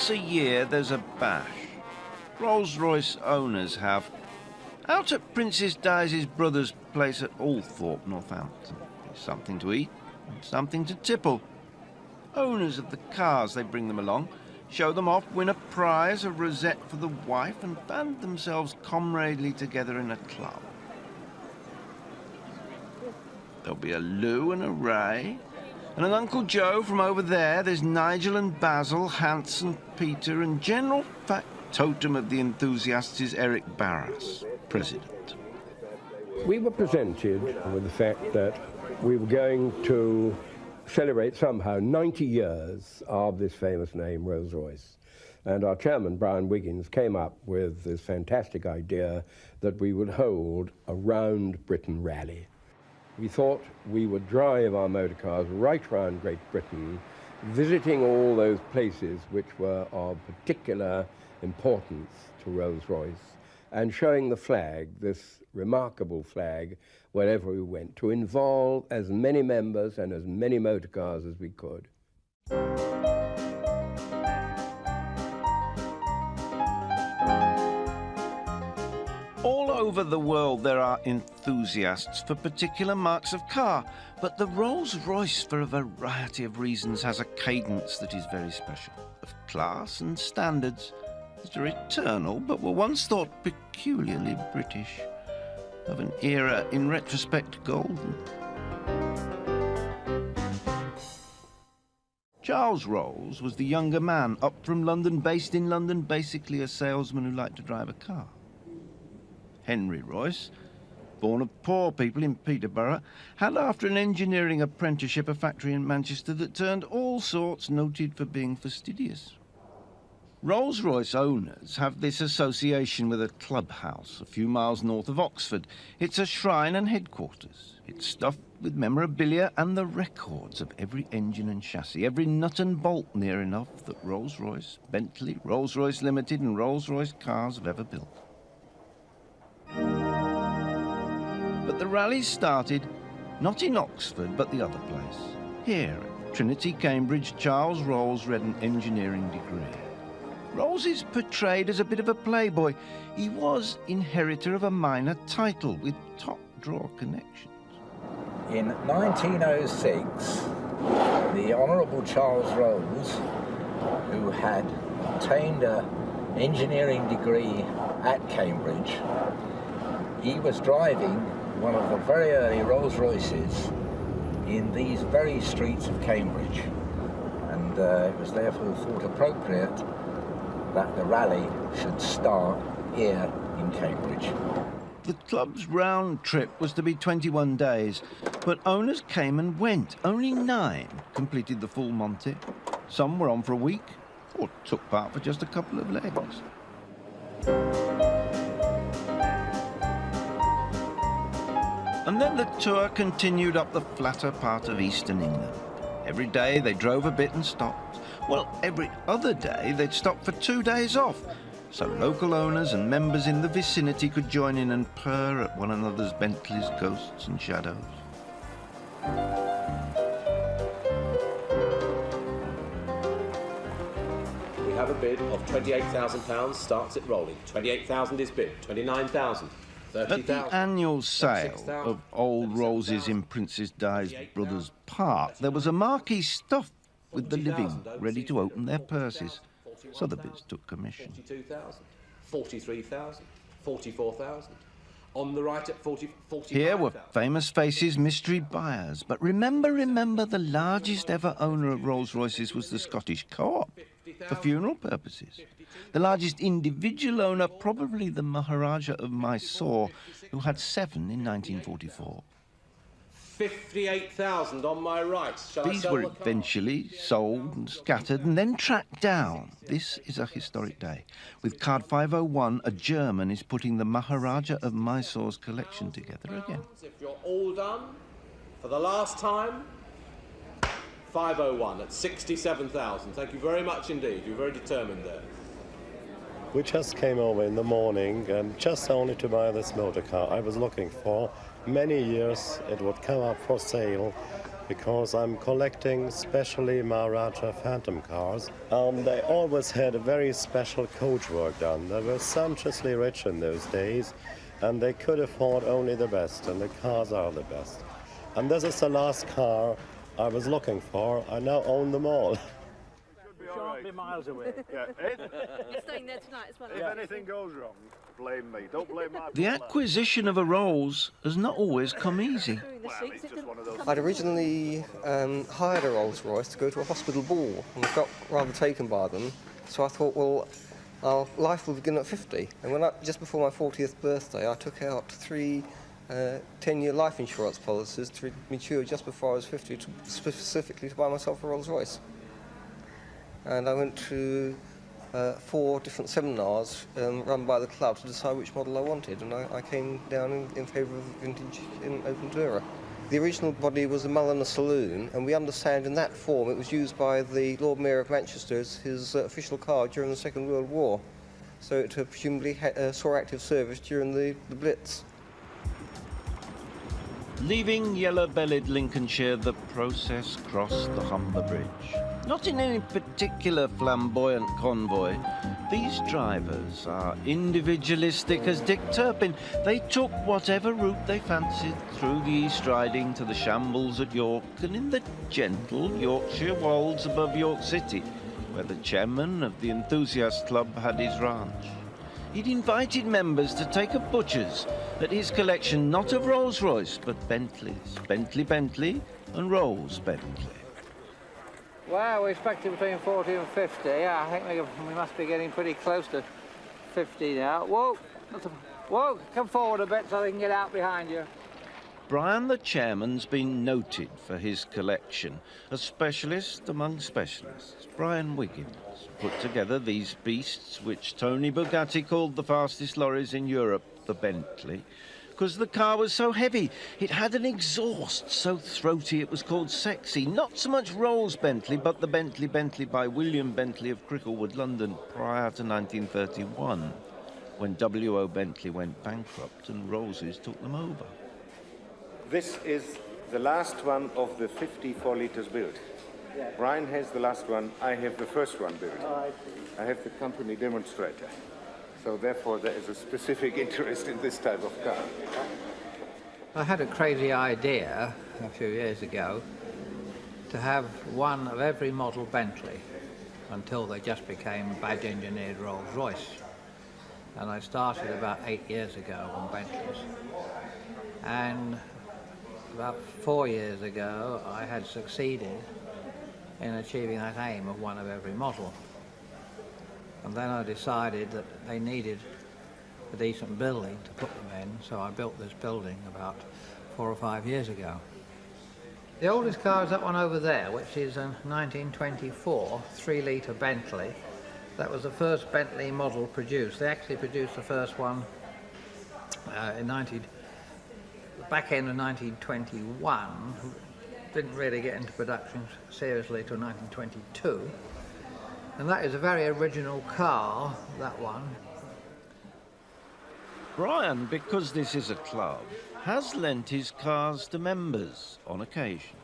Once a year there's a bash. Rolls-Royce owners have. Out at Princess Daisy's brother's place at Althorpe, Northampton. There's something to eat and something to tipple. Owners of the cars, they bring them along, show them off, win a prize, a rosette for the wife, and band themselves comradely together in a club. There'll be a Lou and a Ray, and an Uncle Joe from over there. There's Nigel and Basil, Hans and Peter, and general factotum of the enthusiasts is Eric Barras, president. We were presented with the fact that we were going to celebrate somehow 90 years of this famous name, Rolls-Royce. And our chairman, Brian Wiggins, came up with this fantastic idea that we would hold a round Britain rally. We thought we would drive our motor cars right around Great Britain, visiting all those places which were of particular importance to Rolls-Royce, and showing the flag, this remarkable flag, wherever we went, to involve as many members and as many motor cars as we could. All over the world there are enthusiasts for particular marks of car, but the Rolls-Royce, for a variety of reasons, has a cadence that is very special, of class and standards that are eternal, but were once thought peculiarly British, of an era in retrospect golden. Charles Rolls was the younger man, up from London, based in London, basically a salesman who liked to drive a car. Henry Royce, born of poor people in Peterborough, had after an engineering apprenticeship a factory in Manchester that turned all sorts, noted for being fastidious. Rolls-Royce owners have this association with a clubhouse a few miles north of Oxford. It's a shrine and headquarters. It's stuffed with memorabilia and the records of every engine and chassis, every nut and bolt near enough that Rolls-Royce, Bentley, Rolls-Royce Limited and Rolls-Royce cars have ever built. But the rally started not in Oxford, but the other place. Here at Trinity, Cambridge, Charles Rolls read an engineering degree. Rolls is portrayed as a bit of a playboy. He was inheritor of a minor title with top-drawer connections. In 1906, the Honourable Charles Rolls, who had obtained an engineering degree at Cambridge, he was driving one of the very early Rolls-Royces in these very streets of Cambridge. And it was therefore thought appropriate that the rally should start here in Cambridge. The club's round trip was to be 21 days, but owners came and went. Only 9 completed the full Monty. Some were on for a week, or took part for just a couple of legs. And then the tour continued up the flatter part of eastern England. Every day they drove a bit and stopped. Well, every other day they'd stop for 2 days off, so local owners and members in the vicinity could join in and purr at one another's Bentleys, ghosts and shadows. We have a bid of £28,000, starts it rolling. 28,000 is bid, 29,000. At the annual sale of old Rollses in Princess Di's brother's park, there was a marquee stuffed with the living ready to open their purses. So the bids took commission. 42,000, 43,000, 44,000. On the right at 45,000. Here were famous faces, mystery buyers. But remember, the largest ever owner of Rolls-Royces was the Scottish Co-op, for funeral purposes. The largest individual owner, probably the Maharaja of Mysore, who had 7 in 1944. 58,000 on my right. These were eventually sold and scattered and then tracked down. This is a historic day. With card 501, a German is putting the Maharaja of Mysore's collection together again. If you're all done, for the last time, 501 at 67,000. Thank you very much indeed. You're very determined there. We just came over in the morning and just only to buy this motor car I was looking for. Many years it would come up for sale because I'm collecting specially Maharaja Phantom cars. They always had a very special coachwork done. They were sumptuously rich in those days, and they could afford only the best, and the cars are the best. And this is the last car I was looking for. I now own them all. Shan't be miles away. You're staying there tonight as well. If anything goes wrong, blame me. Don't blame my The acquisition of a Rolls has not always come easy. I'd originally hired a Rolls-Royce to go to a hospital ball and felt rather taken by them. So I thought, well, our life will begin at 50. And just before my 40th birthday, I took out 3 10-year life insurance policies to mature just before I was 50, specifically to buy myself a Rolls-Royce. And I went to 4 different seminars run by the club to decide which model I wanted, and I came down in favour of vintage in open tourer. The original body was a Mulliner saloon, and we understand in that form it was used by the Lord Mayor of Manchester as his official car during the Second World War. So it presumably saw active service during the Blitz. Leaving yellow-bellied Lincolnshire, the process crossed the Humber Bridge. Not in any particular flamboyant convoy. These drivers are individualistic as Dick Turpin. They took whatever route they fancied through the East Riding to the shambles at York and in the gentle Yorkshire wolds above York City, where the chairman of the Enthusiast Club had his ranch. He'd invited members to take a butcher's at his collection not of Rolls-Royce, but Bentleys. Bentley, and Rolls Bentley. Well, we expected between 40 and 50. Yeah, I think we must be getting pretty close to 50 now. Whoa, come forward a bit so they can get out behind you. Brian, the chairman's been noted for his collection, a specialist among specialists. Brian Wiggins put together these beasts, which Tony Bugatti called the fastest lorries in Europe, the Bentley, because the car was so heavy. It had an exhaust so throaty it was called sexy. Not so much Rolls Bentley, but the Bentley by William Bentley of Cricklewood, London, prior to 1931, when W.O. Bentley went bankrupt and Rolls's took them over. This is the last one of the 54 litres built. Brian has the last one, I have the first one built. I have the company demonstrator. So therefore there is a specific interest in this type of car. I had a crazy idea a few years ago to have one of every model Bentley until they just became badge engineered Rolls-Royce. And I started about 8 years ago on Bentleys. And about 4 years ago, I had succeeded in achieving that aim of one of every model. And then I decided that they needed a decent building to put them in, so I built this building about 4 or 5 years ago. The oldest car is that one over there, which is a 1924 3-litre Bentley. That was the first Bentley model produced. They actually produced the first one back end of 1921. Didn't really get into production seriously till 1922. And that is a very original car, that one. Brian, because this is a club, has lent his cars to members on occasion.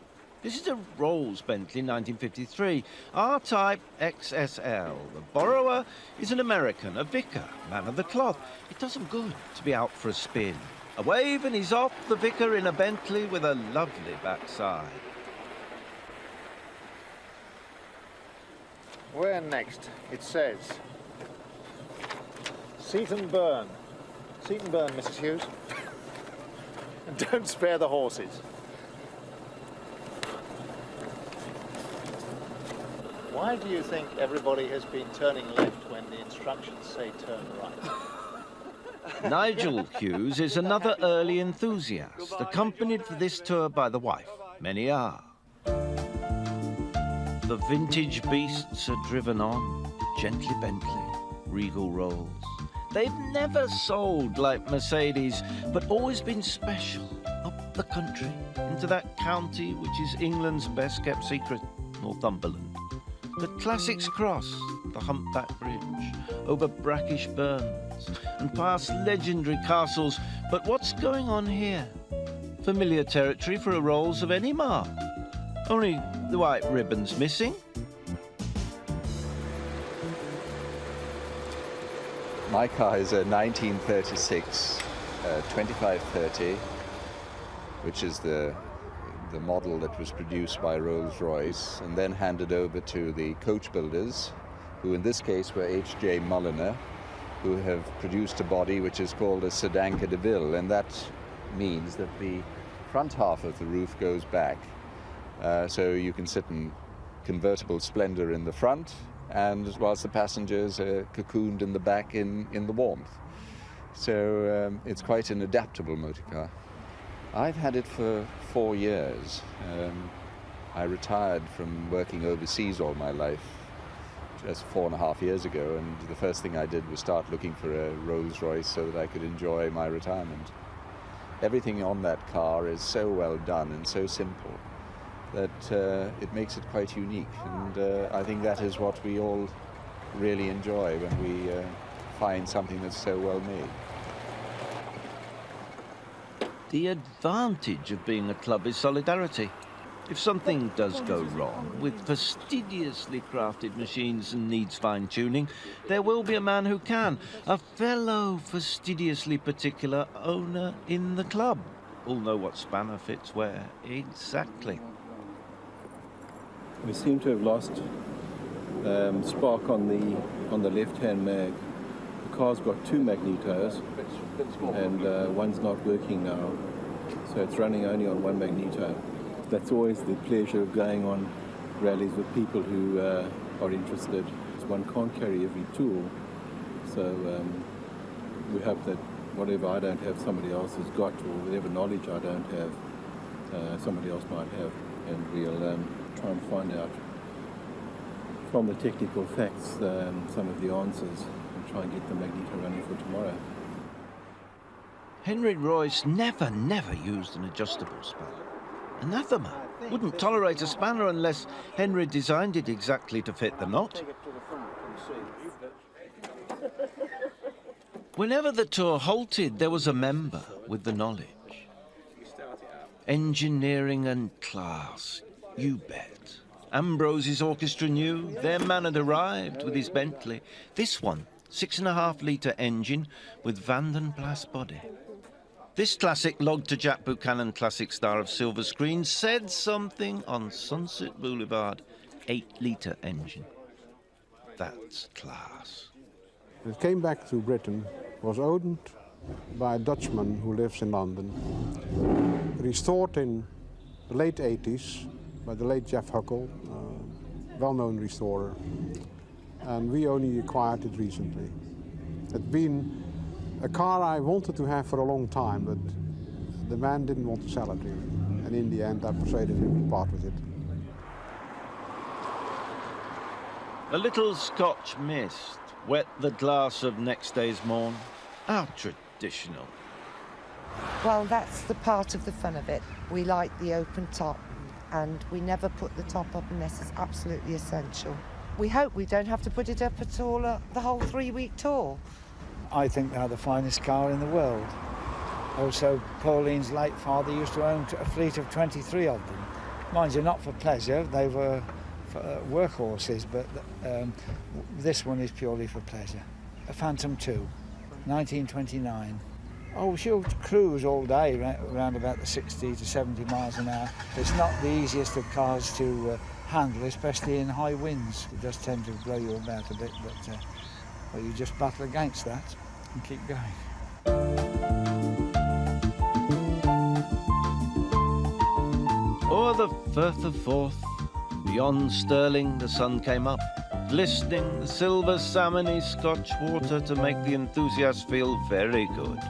This is a Rolls Bentley 1953, R-Type XSL. The borrower is an American, a vicar, man of the cloth. It does him good to be out for a spin. A wave and he's off, the vicar in a Bentley with a lovely backside. Where next? It says Seat and burn. Seat and burn, Mrs. Hughes. And don't spare the horses. Why do you think everybody has been turning left when the instructions say turn right? Nigel Hughes is another early enthusiast, accompanied for this tour by the wife. Many are. The vintage beasts are driven on, gently Bentley, regal Rolls. They've never sold like Mercedes, but always been special, up the country, into that county which is England's best-kept secret, Northumberland. The classics cross the humpback bridge, over brackish burns, and past legendary castles. But what's going on here? Familiar territory for a Rolls of any mark. Only the white ribbon's missing. My car is a 1936 2530, which is the model that was produced by Rolls-Royce and then handed over to the coach builders, who in this case were H.J. Mulliner, who have produced a body which is called a sedan de ville, and that means that the front half of the roof goes back, so you can sit in convertible splendor in the front, and whilst the passengers are cocooned in the back in the warmth. So it's quite an adaptable motor car. I've had it for 4 years. I retired from working overseas all my life just 4.5 years ago, and the first thing I did was start looking for a Rolls-Royce so that I could enjoy my retirement. Everything on that car is so well done and so simple that it makes it quite unique, and I think that is what we all really enjoy when we find something that's so well made. The advantage of being a club is solidarity. If something does go wrong with fastidiously crafted machines and needs fine-tuning, there will be a man who can, a fellow fastidiously particular owner in the club. All know what spanner fits where exactly. We seem to have lost spark on the left-hand mag. The car's got 2 magnetos, and one's not working now, so it's running only on 1 magneto. That's always the pleasure of going on rallies with people who are interested. One can't carry every tool, so we hope that whatever I don't have, somebody else has got, or whatever knowledge I don't have, somebody else might have, and we'll try and find out from the technical facts some of the answers and try and get the magneto running for tomorrow. Henry Royce never used an adjustable spanner. Anathema. Wouldn't tolerate a spanner unless Henry designed it exactly to fit the knot. Whenever the tour halted, there was a member with the knowledge. Engineering and class, you bet. Ambrose's orchestra knew their man had arrived with his Bentley. This one, 6.5-litre engine with Vanden Plas body. This classic log to Jack Buchanan classic star of silver screen said something on Sunset Boulevard, 8-litre engine. That's class. It came back to Britain, was owned by a Dutchman who lives in London, restored in the late 80s by the late Jeff Huckle, well-known restorer, and we only acquired it recently. It's been a car I wanted to have for a long time, but the man didn't want to sell it really. And in the end, I persuaded him to part with it. A little Scotch mist wet the glass of next day's morn. How traditional. Well, that's the part of the fun of it. We like the open top, and we never put the top up unless it's absolutely essential. We hope we don't have to put it up at all the whole 3-week tour. I think they're the finest car in the world. Also, Pauline's late father used to own a fleet of 23 of them. Mind you, not for pleasure, they were for workhorses, but this one is purely for pleasure. A Phantom 2, 1929. Oh, she'll cruise all day around about the 60 to 70 miles an hour. It's not the easiest of cars to handle, especially in high winds. It does tend to blow you about a bit, but well, you just battle against that and keep going. O'er the Firth of Forth, beyond Stirling, the sun came up, glistening the silver salmony Scotch water to make the enthusiast feel very good.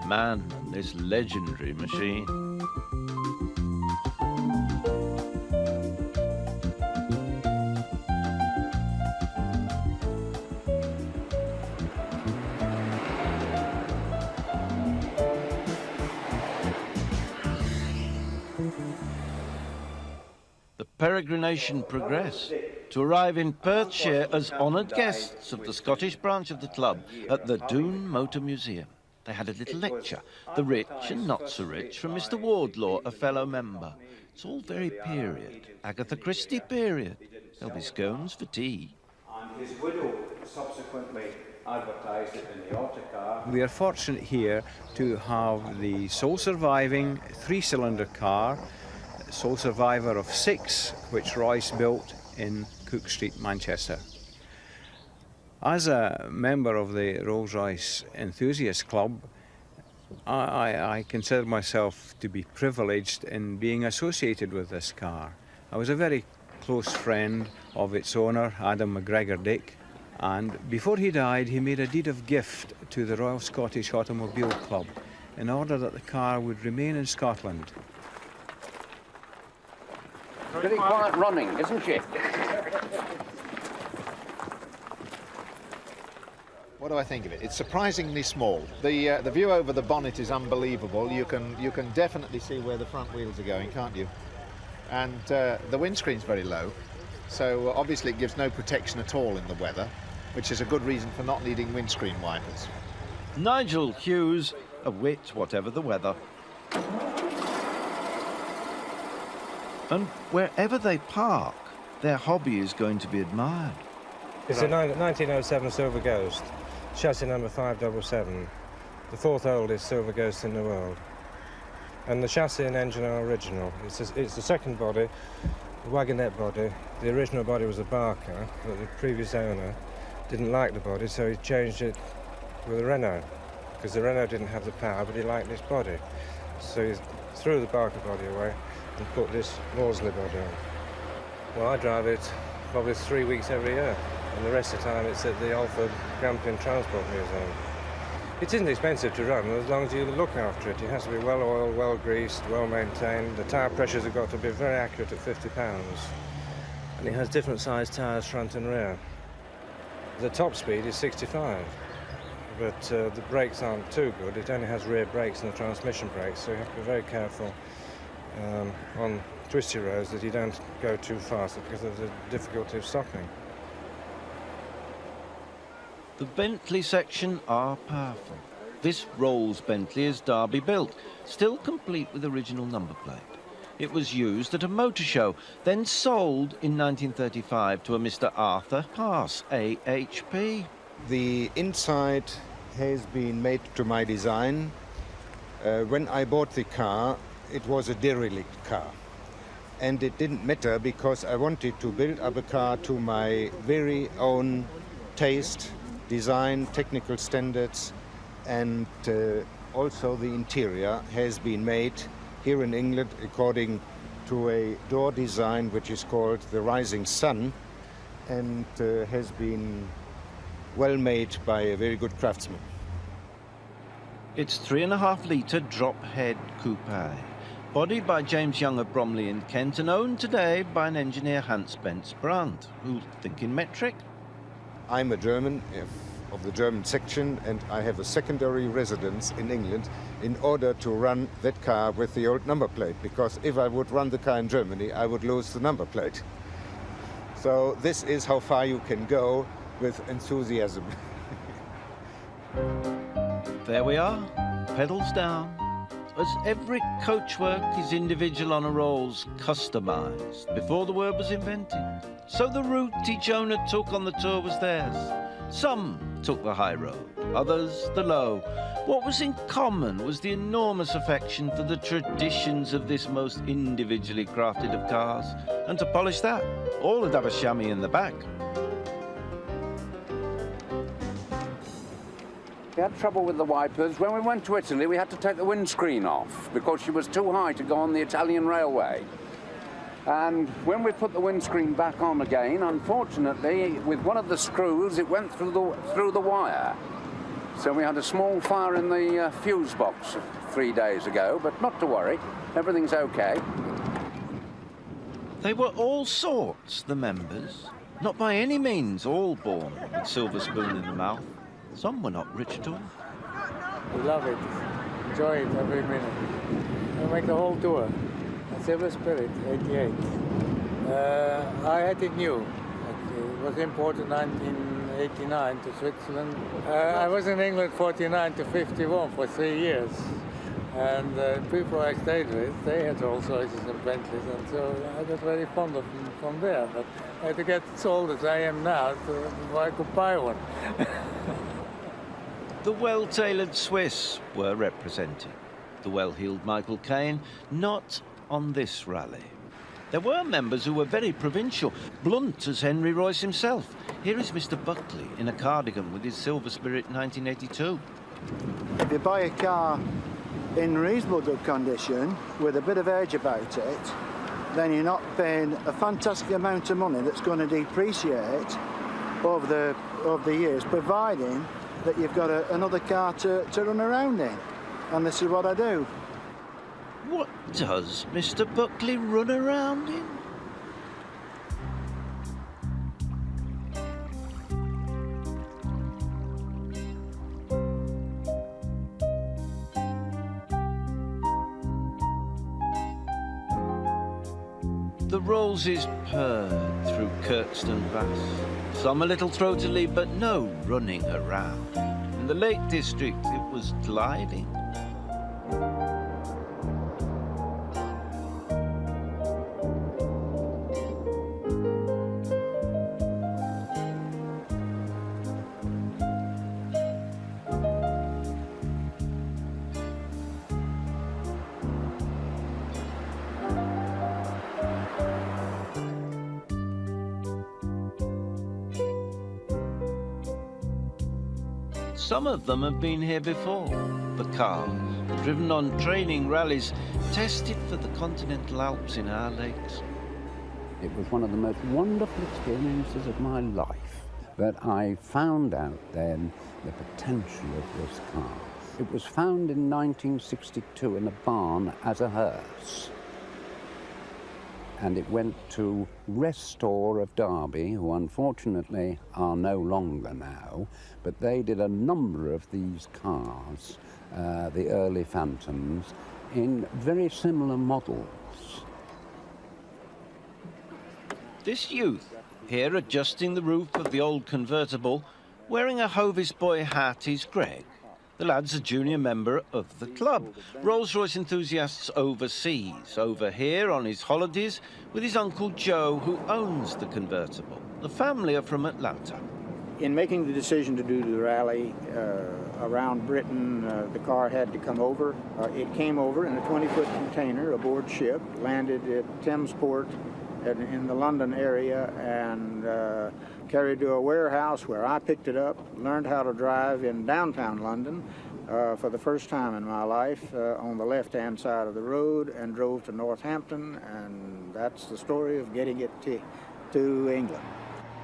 Man and this legendary machine. The peregrination progressed to arrive in Perthshire as honoured guests of the Scottish branch of the club at the Doon Motor Museum. They had a little lecture, the rich and not so rich, from Mr. Wardlaw, a fellow member. It's all very period, Agatha Christie period. There'll be scones for tea. And his widow subsequently advertised it in the autocar. We are fortunate here to have the sole surviving three-cylinder car, sole survivor of 6, which Royce built in Cook Street, Manchester. As a member of the Rolls-Royce Enthusiast Club, I consider myself to be privileged in being associated with this car. I was a very close friend of its owner, Adam McGregor Dick, and before he died he made a deed of gift to the Royal Scottish Automobile Club in order that the car would remain in Scotland. Pretty quiet running, isn't she? What do I think of it? It's surprisingly small. The view over the bonnet is unbelievable. You can definitely see where the front wheels are going, can't you? And the windscreen's very low, so obviously it gives no protection at all in the weather, which is a good reason for not needing windscreen wipers. Nigel Hughes, a wit whatever the weather. And wherever they park, their hobby is going to be admired. It's a 1907 Silver Ghost, chassis number 577, the 4th oldest Silver Ghost in the world. And the chassis and engine are original. It's the second body, the wagonette body. The original body was a Barker, but the previous owner didn't like the body, so he changed it with a Renault, because the Renault didn't have the power, but he liked this body. So he threw the Barker body away and put this Worsley body on. Well, I drive it probably 3 weeks every year, and the rest of the time it's at the Alford Grampian Transport Museum. It isn't expensive to run as long as you look after it. It has to be well oiled, well greased, well maintained. The tyre pressures have got to be very accurate at 50 pounds. And it has different sized tyres front and rear. The top speed is 65, but the brakes aren't too good. It only has rear brakes and the transmission brakes, so you have to be very careful on twisty roads that you don't go too fast because of the difficulty of stopping. The Bentley section are powerful. This Rolls Bentley is Derby built, still complete with original number plate. It was used at a motor show, then sold in 1935 to a Mr. Arthur Pass, AHP. The inside has been made to my design. When I bought the car, it was a derelict car. And it didn't matter because I wanted to build up a car to my very own taste, design, technical standards, and also the interior has been made here in England according to a door design which is called the Rising Sun, and has been well made by a very good craftsman. It's 3.5-litre drop-head coupe, bodied by James Young of Bromley in Kent and owned today by an engineer Hans Benz Brandt, who'll think in metric. I'm a German of the German section, and I have a secondary residence in England in order to run that car with the old number plate, because if I would run the car in Germany, I would lose the number plate. So this is how far you can go with enthusiasm. There we are, pedals down. As every coachwork is individual on a Rolls, customised before the word was invented. So the route each owner took on the tour was theirs. Some took the high road, others the low. What was in common was the enormous affection for the traditions of this most individually crafted of cars. And to polish that, all had have a chamois in the back. We had trouble with the wipers. When we went to Italy, we had to take the windscreen off because she was too high to go on the Italian railway. And when we put the windscreen back on again, unfortunately, with one of the screws, it went through the wire. So we had a small fire in the fuse box 3 days ago, but not to worry, everything's okay. They were all sorts, the members. Not by any means all born with silver spoon in the mouth. Some were not rich at all. We love it, enjoy it every minute. We make the whole tour. Silver Spirit, 88. I had it new. It was imported in 89 to Switzerland. I was in England 49 to 51 for 3 years. And people I stayed with, they had Rolls-Royces and Bentleys, and so I got very fond of them from there. But I had to get as old as I am now before I could buy one. The well-tailored Swiss were represented. The well-heeled Michael Caine, not on this rally. There were members who were very provincial, blunt as Henry Royce himself. Here is Mr. Buckley in a cardigan with his Silver Spirit 1982. If you buy a car in reasonable good condition with a bit of age about it, then you're not paying a fantastic amount of money that's going to depreciate over the years, providing that you've got another car to run around in. And this is what I do. What does Mr. Buckley run around in? The Rollses purred through Kirkstone Bass. Some a little throatily, but no running around. In the Lake District, it was gliding. Some of them have been here before. The cars, driven on training rallies, tested for the continental Alps in our lakes. It was one of the most wonderful experiences of my life that I found out then the potential of this car. It was found in 1962 in a barn as a hearse. And it went to Restore of Derby, who unfortunately are no longer now, but they did a number of these cars, the early Phantoms, in very similar models. This youth, here adjusting the roof of the old convertible, wearing a Hovis boy hat, is Greg. The lad's a junior member of the club. Rolls-Royce enthusiasts overseas, over here on his holidays with his Uncle Joe, who owns the convertible. The family are from Atlanta. In making the decision to do the rally around Britain, the car had to come over. It came over in a 20-foot container aboard ship, landed at Thamesport in the London area, and carried to a warehouse where I picked it up, learned how to drive in downtown London for the first time in my life on the left-hand side of the road, and drove to Northampton, and that's the story of getting it to England.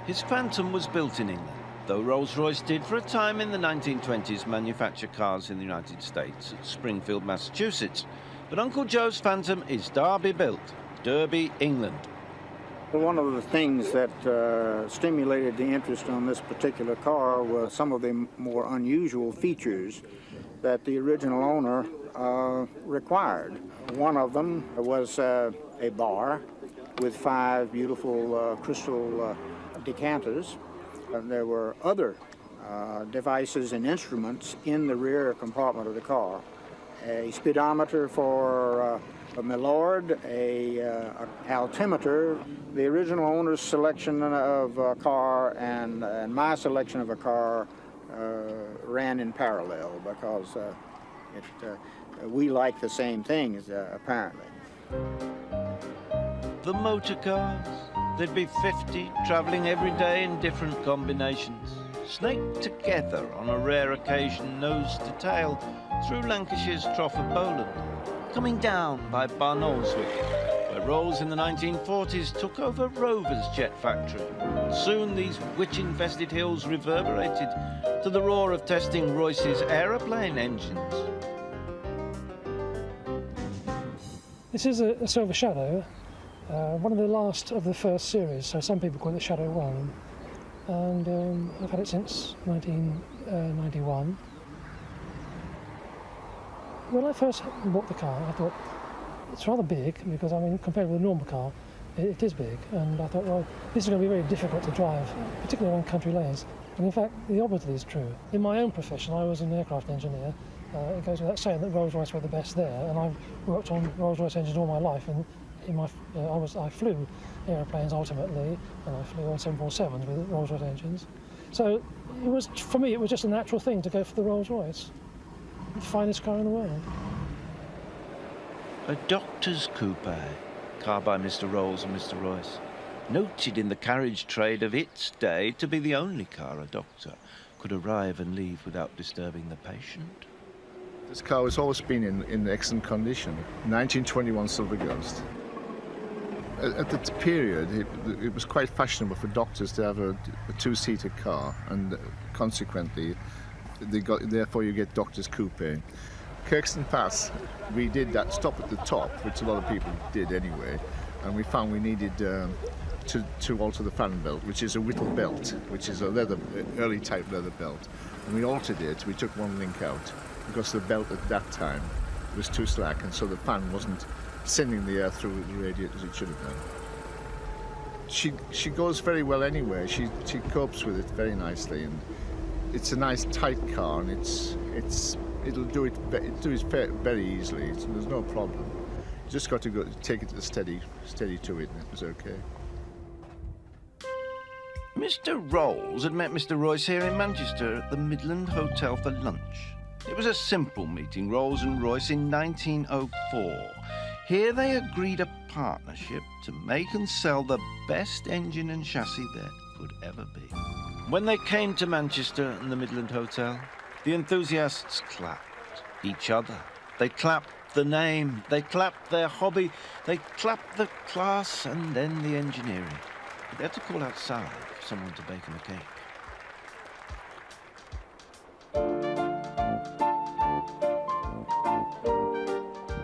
His Phantom was built in England, though Rolls-Royce did for a time in the 1920s manufacture cars in the United States at Springfield, Massachusetts. But Uncle Joe's Phantom is Derby built, Derby, England. One of the things that stimulated the interest on this particular car was some of the more unusual features that the original owner required. One of them was a bar with 5 beautiful crystal decanters. There were other devices and instruments in the rear compartment of the car. A speedometer for a Milord, a altimeter. The original owner's selection of a car and my selection of a car ran in parallel, because we like the same things, apparently. The motor cars, there'd be 50 travelling every day in different combinations, snaked together on a rare occasion nose to tail through Lancashire's Trough of Bowland, coming down by Barnoldswick, where Rolls in the 1940s took over Rover's jet factory. Soon these witch-infested hills reverberated to the roar of testing Royce's aeroplane engines. This is a Silver Shadow, one of the last of the first series, so some people call it Shadow 1. And I've had it since 1991. When I first bought the car, I thought it's rather big, because I mean, compared with a normal car, it is big. And I thought, well, this is going to be very difficult to drive, particularly on country lanes. And in fact, the opposite is true. In my own profession, I was an aircraft engineer. It goes without saying that Rolls-Royce were the best there, and I've worked on Rolls-Royce engines all my life. And I flew aeroplanes ultimately, and I flew on 747s with Rolls-Royce engines. So for me, it was just a natural thing to go for the Rolls-Royce, the finest car in the world. A doctor's coupe, car by Mr. Rolls and Mr. Royce, noted in the carriage trade of its day to be the only car a doctor could arrive and leave without disturbing the patient. This car has always been in excellent condition. 1921 Silver Ghost. At the period, it was quite fashionable for doctors to have a two-seater car, and consequently, therefore you get doctor's coupe. Kirkstone Pass, we did that stop at the top, which a lot of people did anyway, and we found we needed to alter the fan belt, which is a Whittle belt, which is a early type leather belt. And we altered it. We took one link out because the belt at that time was too slack, and so the fan wasn't sending the air through the radiator as it should have done. She goes very well anyway. She copes with it very nicely, and it's a nice tight car, and it'll do it very easily. There's no problem. You just got to take it steady to it, and it was okay. Mr. Rolls had met Mr. Royce here in Manchester at the Midland Hotel for lunch. It was a simple meeting, Rolls and Royce, in 1904. Here they agreed a partnership to make and sell the best engine and chassis there could ever be. When they came to Manchester and the Midland Hotel, the enthusiasts clapped each other. They clapped the name, they clapped their hobby, they clapped the class and then the engineering. But they had to call outside for someone to bake them a cake.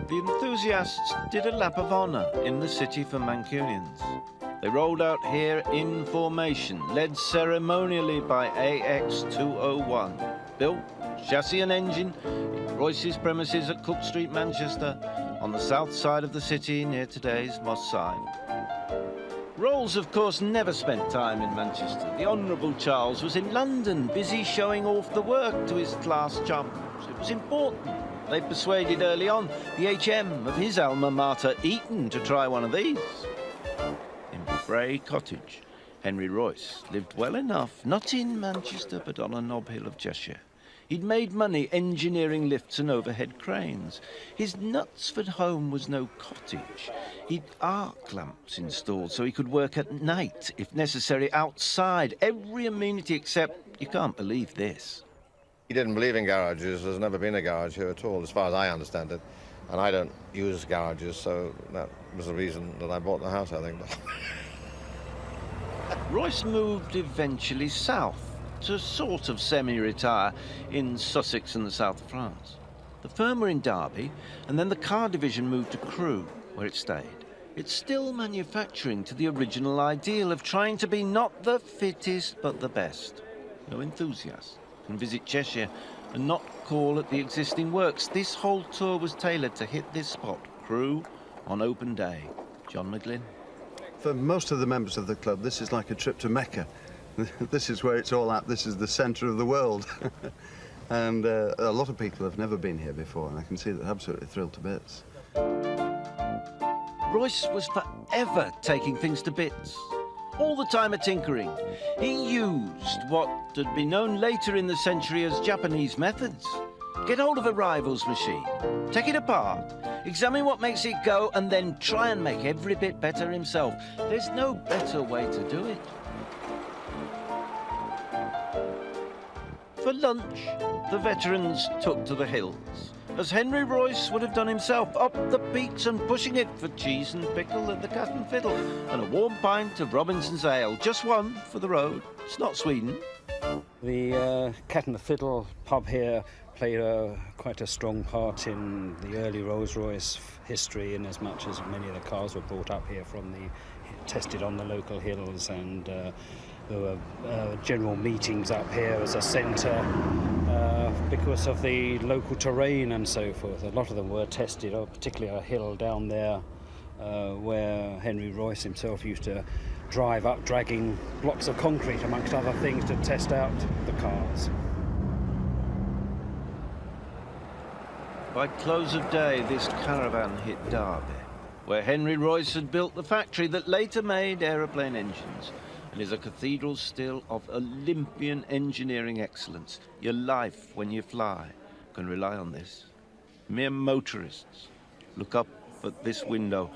The enthusiasts did a lap of honour in the city for Mancunians. They rolled out here in formation, led ceremonially by AX201. Built, chassis and engine, in Royce's premises at Cook Street, Manchester, on the south side of the city near today's Moss Side. Rolls, of course, never spent time in Manchester. The Honourable Charles was in London, busy showing off the work to his class chums. It was important. They persuaded early on the HM of his alma mater, Eton, to try one of these. In Bray Cottage, Henry Royce lived well enough, not in Manchester, but on a knob hill of Cheshire. He'd made money engineering lifts and overhead cranes. His Knutsford home was no cottage. He'd arc lamps installed so he could work at night, if necessary, outside. Every amenity except, you can't believe this. He didn't believe in garages. There's never been a garage here at all, as far as I understand it. And I don't use garages, so that was the reason that I bought the house, I think. Royce moved eventually south to sort of semi-retire in Sussex and the south of France. The firm were in Derby, and then the car division moved to Crewe, where it stayed. It's still manufacturing to the original ideal of trying to be not the fittest, but the best. No enthusiast can visit Cheshire and not call at the existing works. This whole tour was tailored to hit this spot, Crewe, on open day. John McGlynn. For most of the members of the club, this is like a trip to Mecca. This is where it's all at. This is the centre of the world. And a lot of people have never been here before, and I can see they're absolutely thrilled to bits. Royce was forever taking things to bits. All the time a tinkering. He used what would be known later in the century as Japanese methods. Get hold of a rival's machine, take it apart, examine what makes it go, and then try and make every bit better himself. There's no better way to do it. For lunch, the veterans took to the hills, as Henry Royce would have done himself, up the peaks and pushing it for cheese and pickle and the cat and fiddle, and a warm pint of Robinson's ale, just one for the road. It's not Sweden. The Cat and the Fiddle pub here played quite a strong part in the early Rolls-Royce history, in as much as many of the cars were brought up here tested on the local hills, and there were general meetings up here as a centre because of the local terrain and so forth. A lot of them were tested, particularly a hill down there where Henry Royce himself used to drive up, dragging blocks of concrete, amongst other things, to test out the cars. By close of day, this caravan hit Derby, where Henry Royce had built the factory that later made aeroplane engines and is a cathedral still of Olympian engineering excellence. Your life when you fly can rely on this. Mere motorists look up at this window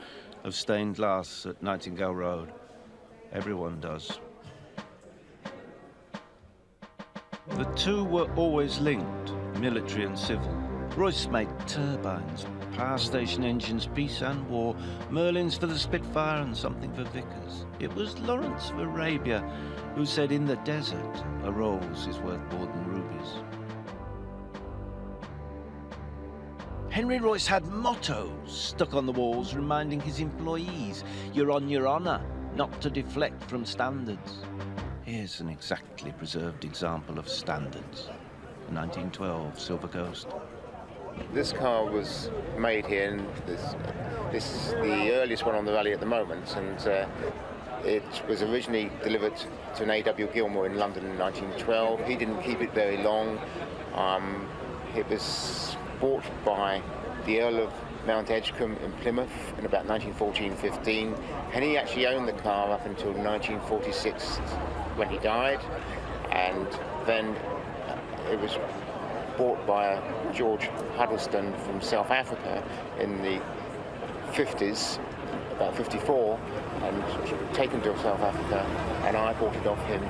of stained glass at Nightingale Road. Everyone does. The two were always linked, military and civil. Royce made turbines, power station engines, peace and war, Merlins for the Spitfire and something for Vickers. It was Lawrence of Arabia who said, in the desert, a Rolls is worth more than rubies. Henry Royce had mottos stuck on the walls reminding his employees, you're on your honour, not to deflect from standards. Here's an exactly preserved example of standards. 1912 Silver Ghost. This car was made here, and this is the earliest one on the rally at the moment, and it was originally delivered to an A.W. Gilmore in London in 1912. He didn't keep it very long. It was bought by the Earl of Mount Edgecombe in Plymouth in about 1914-15, and he actually owned the car up until 1946 when he died, and then it was bought by George Huddleston from South Africa in the 50s, about 54, and taken to South Africa, and I bought it off him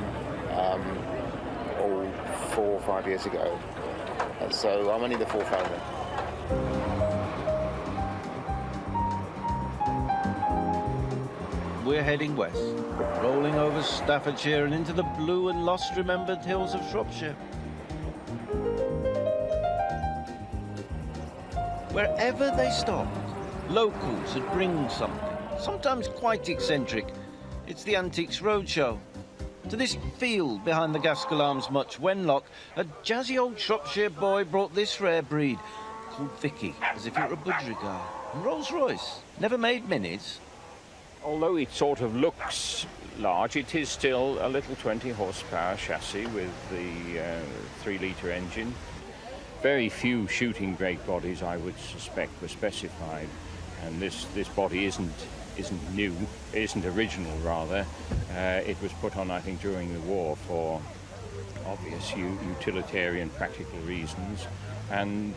4 or 5 years ago. And so I'm only the fourth owner. We're heading west, rolling over Staffordshire and into the blue and lost-remembered hills of Shropshire. Wherever they stopped, locals would bring something, sometimes quite eccentric. It's the Antiques Roadshow. To this field behind the Gaskell Arms Much Wenlock, a jazzy old Shropshire boy brought this rare breed, called Vicky, as if it were a budgerigar. And Rolls-Royce never made minis. Although it sort of looks large, it is still a little 20 horsepower chassis with the 3-litre engine. Very few shooting brake bodies, I would suspect, were specified, and this body isn't new, isn't original rather. It was put on, I think, during the war for obvious utilitarian, practical reasons, and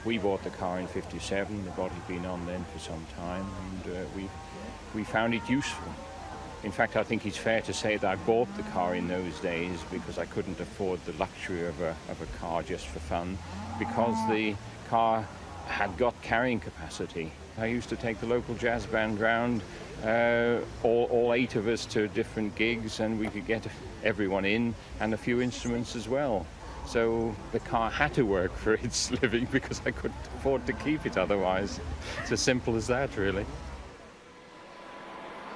we bought the car in '57. The body'd been on then for some time, and we found it useful. In fact, I think it's fair to say that I bought the car in those days because I couldn't afford the luxury of a car just for fun, because the car had got carrying capacity. I used to take the local jazz band round, all 8 of us, to different gigs, and we could get everyone in and a few instruments as well. So the car had to work for its living because I couldn't afford to keep it otherwise. It's as simple as that, really.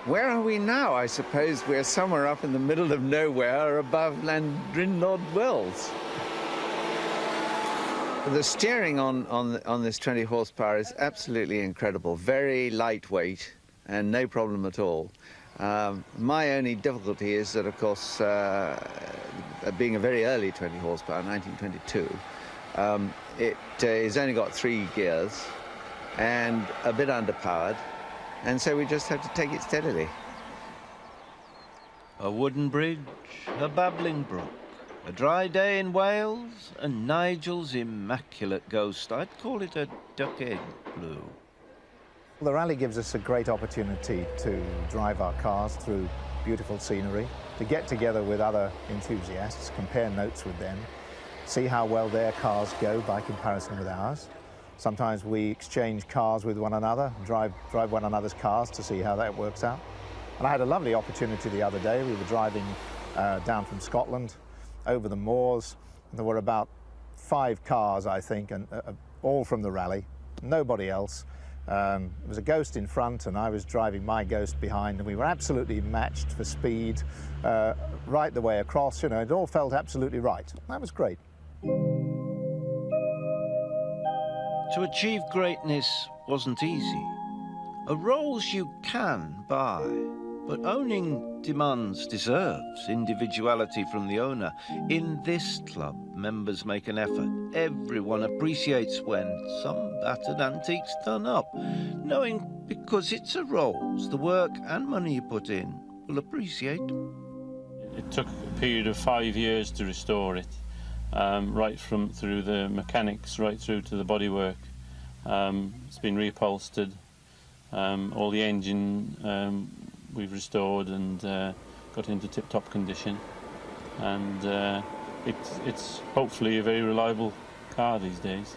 Where are we now? I suppose we're somewhere up in the middle of nowhere above Landrinnod Wells. The steering on this 20 horsepower is absolutely incredible. Very lightweight and no problem at all. My only difficulty is that, of course, being a very early 20 horsepower, 1922, it has only got 3 gears and a bit underpowered. And so we just have to take it steadily. A wooden bridge, a babbling brook, a dry day in Wales, and Nigel's immaculate ghost. I'd call it a duck-egg blue. The rally gives us a great opportunity to drive our cars through beautiful scenery, to get together with other enthusiasts, compare notes with them, see how well their cars go by comparison with ours. Sometimes we exchange cars with one another, drive one another's cars to see how that works out. And I had a lovely opportunity the other day. We were driving down from Scotland over the moors, and there were about 5 cars, I think, and all from the rally, nobody else. There was a ghost in front, and I was driving my ghost behind, and we were absolutely matched for speed right the way across. You know, it all felt absolutely right. That was great. To achieve greatness wasn't easy. A Rolls you can buy, but owning deserves individuality from the owner. In this club, members make an effort. Everyone appreciates when some battered antique's done up, knowing because it's a Rolls, the work and money you put in will appreciate. It took a period of 5 years to restore it, right through the mechanics, right through to the bodywork. It's been reupholstered. All the engine we've restored and got into tip-top condition, and it's hopefully a very reliable car these days.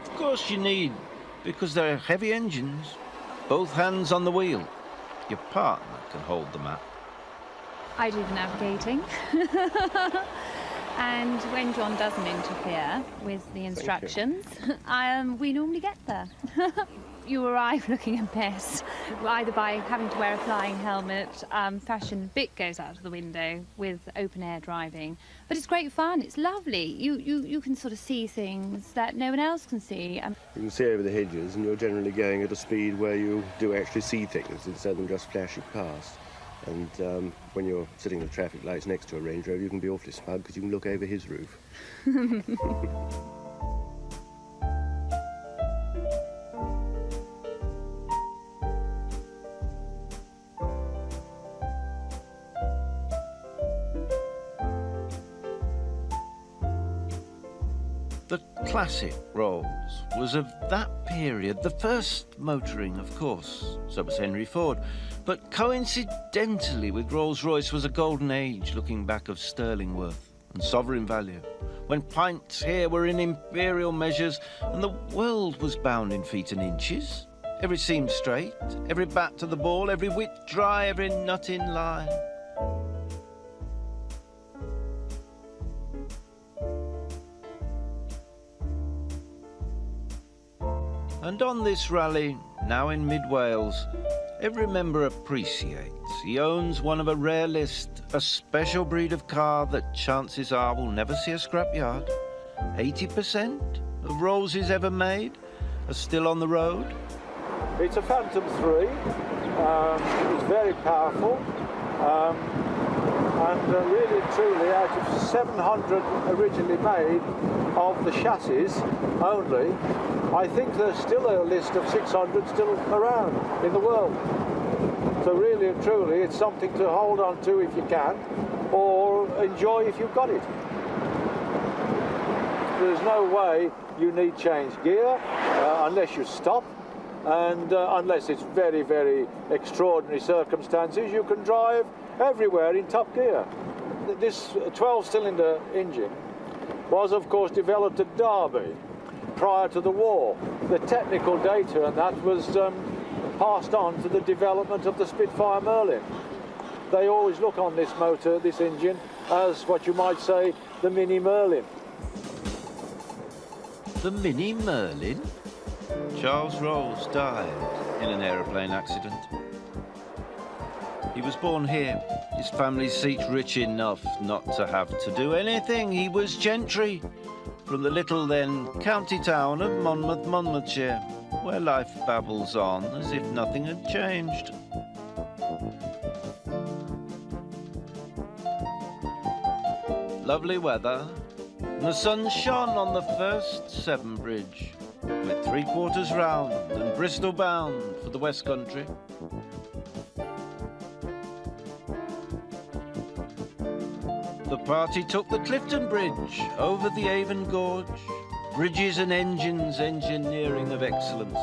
Of course you need, because they're heavy engines, both hands on the wheel. Your partner can hold the map. I do the navigating. And when John doesn't interfere with the instructions, we normally get there. You arrive looking a mess, either by having to wear a flying helmet, fashion bit goes out of the window with open air driving. But it's great fun, it's lovely. You can sort of see things that no one else can see. You can see over the hedges and you're generally going at a speed where you do actually see things instead of just flashing past. And when you're sitting in the traffic lights next to a Range Rover, you can be awfully smug because you can look over his roof. The classic Rolls was of that period, the first motoring, of course. So was Henry Ford. But coincidentally with Rolls-Royce was a golden age looking back of sterling worth and sovereign value, when pints here were in imperial measures and the world was bound in feet and inches. Every seam straight, every bat to the ball, every wit dry, every nut in line. And on this rally, now in mid-Wales, every member appreciates he owns one of a rare list, a special breed of car that chances are will never see a scrapyard. 80% of Rollses ever made are still on the road. It's a Phantom 3. It's very powerful. And really and truly, out of 700 originally made of the chassis only, I think there's still a list of 600 still around in the world. So really and truly, it's something to hold on to if you can, or enjoy if you've got it. There's no way you need change gear unless you stop, and unless it's very, very extraordinary circumstances, you can drive everywhere in top gear. This 12-cylinder engine was, of course, developed at Derby prior to the war. The technical data and that was passed on to the development of the Spitfire Merlin. They always look on this motor, this engine, as what you might say, the Mini Merlin. The Mini Merlin? Charles Rolls died in an aeroplane accident. He was born here, his family seat rich enough not to have to do anything. He was gentry from the little then county town of Monmouth, Monmouthshire, where life babbles on as if nothing had changed. Lovely weather, and the sun shone on the first Severn Bridge. We're 3/4 round and Bristol bound for the West Country. The party took the Clifton Bridge over the Avon Gorge, bridges and engines, engineering of excellence.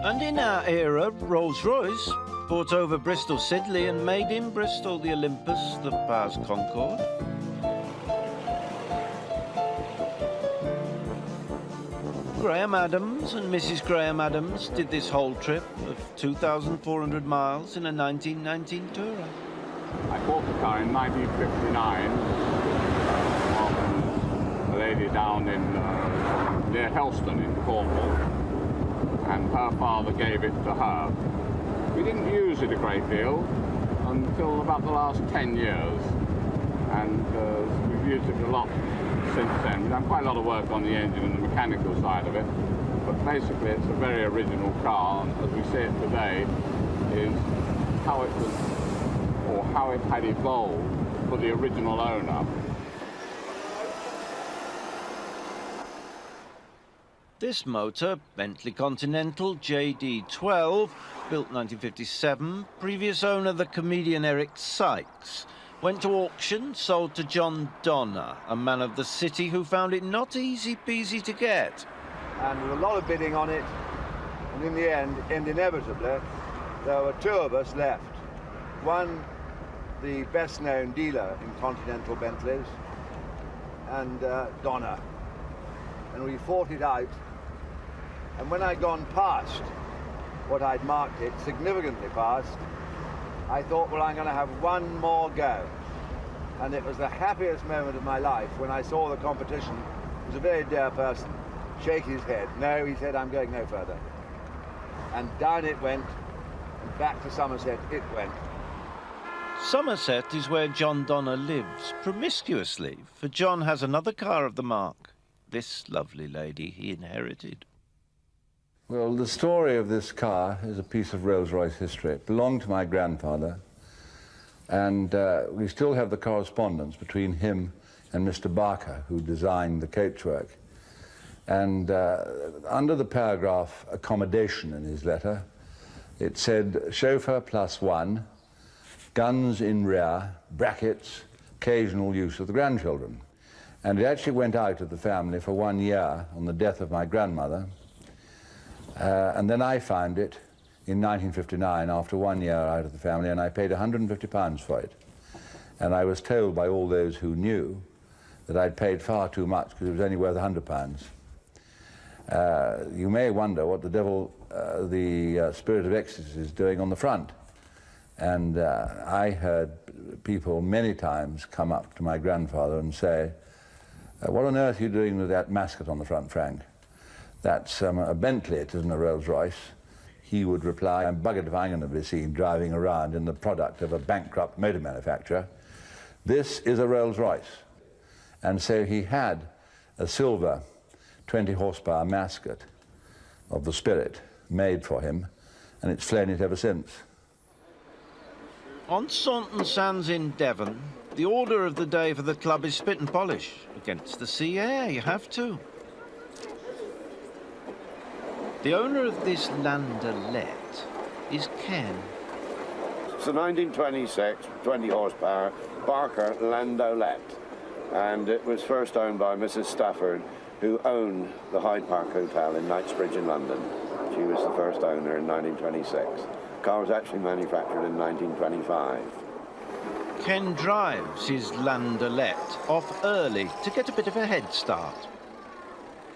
And in our era, Rolls-Royce brought over Bristol Sidley and made in Bristol the Olympus that powers Concorde. Graham Adams and Mrs. Graham Adams did this whole trip of 2,400 miles in a 1919 Tourer. I bought the car in 1959 from a lady down in near Helston in Cornwall, and her father gave it to her. We didn't use it a great deal until about the last 10 years, and we've used it a lot since then. We've done quite a lot of work on the engine and the mechanical side of it, but basically it's a very original car, and as we see it today, is how it was, or how it had evolved for the original owner. This motor, Bentley Continental JD12, built 1957, previous owner the comedian Eric Sykes, went to auction, sold to John Donner, a man of the city who found it not easy peasy to get. And there was a lot of bidding on it, and in the end, inevitably, there were two of us left. One, the best-known dealer in Continental Bentleys, and Donner. And we fought it out. And when I'd gone past what I'd marked it, significantly past, I thought, well, I'm going to have one more go. And it was the happiest moment of my life when I saw the competition. It was a very dear person, shake his head. No, he said, I'm going no further. And down it went, and back to Somerset it went. Somerset is where John Donner lives, promiscuously, for John has another car of the mark. This lovely lady he inherited. Well, the story of this car is a piece of Rolls-Royce history. It belonged to my grandfather, and we still have the correspondence between him and Mr. Barker, who designed the coachwork. And under the paragraph accommodation in his letter, it said, chauffeur +1, guns in rear, brackets, occasional use of the grandchildren. And it actually went out of the family for 1 year on the death of my grandmother. And then I found it in 1959 after 1 year out of the family, and I paid £150 for it. And I was told by all those who knew that I'd paid far too much because it was only worth £100. You may wonder what the devil the Spirit of Ecstasy is doing on the front. And I heard people many times come up to my grandfather and say, what on earth are you doing with that mascot on the front, Frank? That's a Bentley, it isn't a Rolls-Royce. He would reply, I'm buggered if I'm going to be seen driving around in the product of a bankrupt motor manufacturer. This is a Rolls-Royce. And so he had a silver 20 horsepower mascot of the Spirit made for him, and it's flown it ever since. On Saunton Sands in Devon, the order of the day for the club is spit and polish. Against the sea air, you have to. The owner of this landaulette is Ken. It's a 1926, 20 horsepower Barker landaulette, and it was first owned by Mrs. Stafford, who owned the Hyde Park Hotel in Knightsbridge in London. She was the first owner in 1926. The car was actually manufactured in 1925. Ken drives his landaulette off early to get a bit of a head start.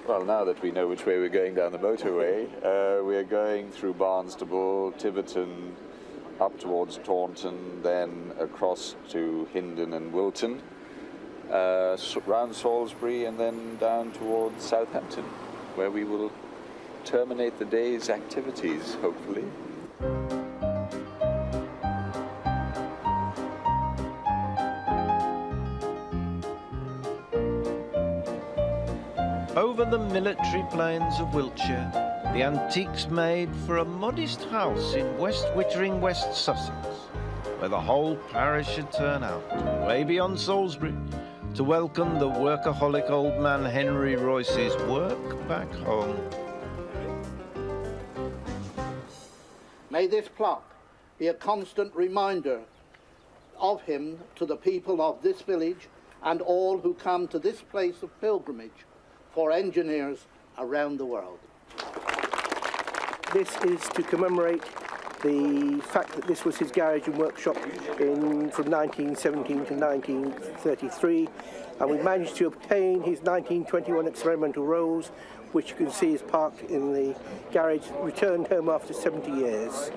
Well, now that we know which way we're going down the motorway, we're going through Barnstable, Tiverton, up towards Taunton, then across to Hindon and Wilton, round Salisbury, and then down towards Southampton, where we will terminate the day's activities, hopefully. Over the military plains of Wiltshire, the antique's made for a modest house in West Wittering, West Sussex, where the whole parish should turn out, way beyond Salisbury, to welcome the workaholic old man Henry Royce's work back home. May this plaque be a constant reminder of him to the people of this village and all who come to this place of pilgrimage for engineers around the world. This is to commemorate the fact that this was his garage and workshop from 1917 to 1933, and we managed to obtain his 1921 experimental Rolls, which you can see is parked in the garage, returned home after 70 years.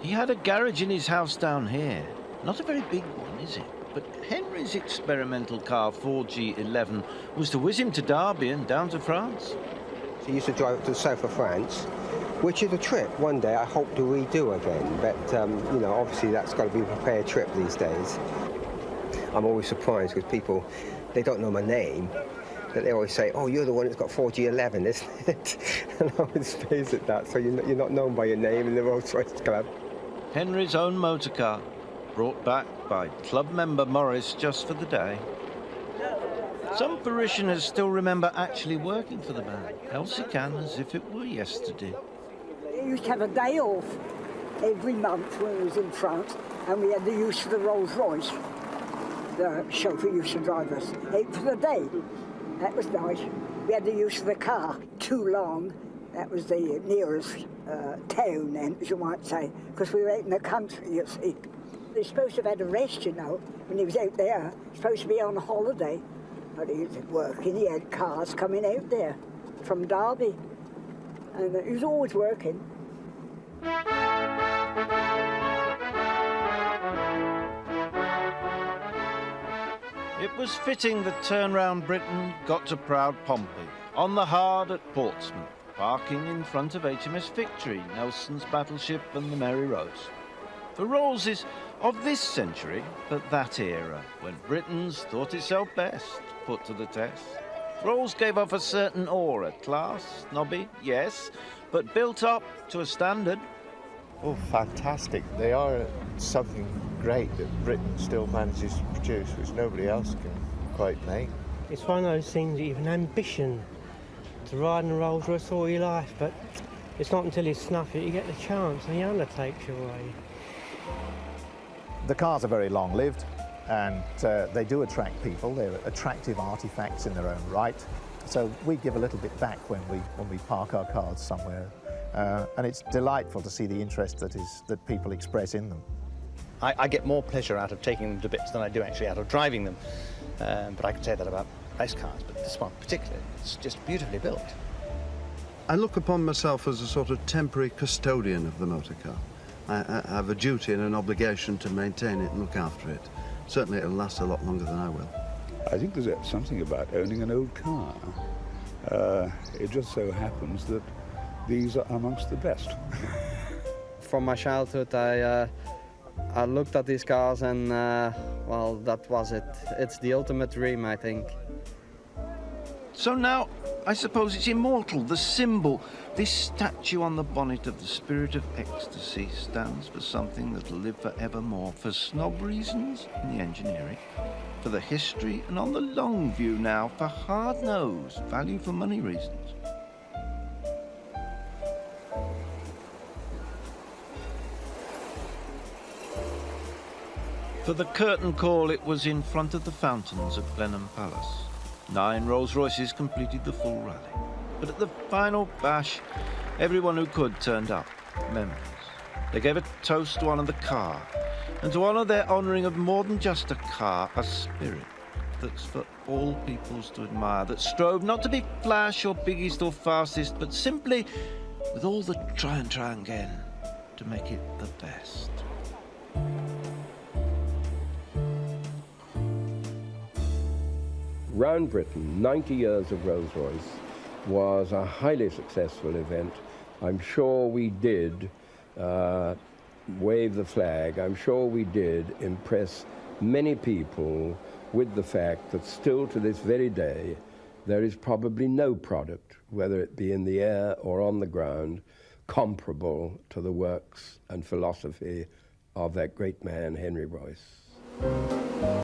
He had a garage in his house down here. Not a very big one, is it? But Henry's experimental car 4G11 was to whiz him to Derby and down to France. He used to drive up to the south of France, which is a trip one day I hope to redo again. But, you know, obviously that's got to be a prepared trip these days. I'm always surprised because people they don't know my name, that they always say, oh, you're the one that's got 4G11, isn't it? And I always face at that, so you're not known by your name in the Rolls-Royce Club. Henry's own motor car, brought back by club member Morris just for the day. Some parishioners still remember actually working for the band. Elsie can, as if it were yesterday. We used to have a day off every month when we was in France, and we had the use of the Rolls-Royce. The chauffeur used to drive us for the day. That was nice. We had the use of the car, Toulon. That was the nearest town then, as you might say, because we were out in the country, you see. He was supposed to have had a rest, you know, when he was out there. He was supposed to be on holiday, but he was working. He had cars coming out there from Derby, and he was always working. It was fitting that Turnaround Britain got to proud Pompey, on the hard at Portsmouth, parking in front of HMS Victory, Nelson's battleship and the Mary Rose. For Rolls is of this century, but that era, when Britain's thought itself best, put to the test. Rolls gave off a certain aura, class, snobby, yes, but built up to a standard. Oh, fantastic. They are something great that Britain still manages to produce, which nobody else can quite make. It's one of those things that you have an ambition to ride in a Rolls-Royce all your life, but it's not until you snuff it you get the chance, and the honour takes you away. The cars are very long-lived, and they do attract people. They're attractive artifacts in their own right. So we give a little bit back when we park our cars somewhere. And it's delightful to see the interest that people express in them. I get more pleasure out of taking them to bits than I do actually out of driving them. But I could say that about race cars, but this one particularly, it's just beautifully built. I look upon myself as a sort of temporary custodian of the motor car. I have a duty and an obligation to maintain it and look after it. Certainly it'll last a lot longer than I will. I think there's something about owning an old car. It just so happens that these are amongst the best. From my childhood, I looked at these cars and, well, that was it. It's the ultimate dream, I think. So now, I suppose it's immortal, the symbol. This statue on the bonnet of the spirit of ecstasy stands for something that'll live forevermore, for snob reasons in the engineering, for the history, and on the long view now, for hard-nosed, value for money reasons. For the curtain call, it was in front of the fountains at Blenheim Palace. 9 Rolls-Royces completed the full rally. But at the final bash, everyone who could turned up, members. They gave a toast to honour the car, and to honour their honouring of more than just a car, a spirit that's for all peoples to admire, that strove not to be flash or biggest or fastest, but simply, with all the try and again, to make it the best. Round Britain, 90 years of Rolls-Royce, was a highly successful event. I'm sure we did wave the flag. I'm sure we did impress many people with the fact that still to this very day, there is probably no product, whether it be in the air or on the ground, comparable to the works and philosophy of that great man, Henry Royce.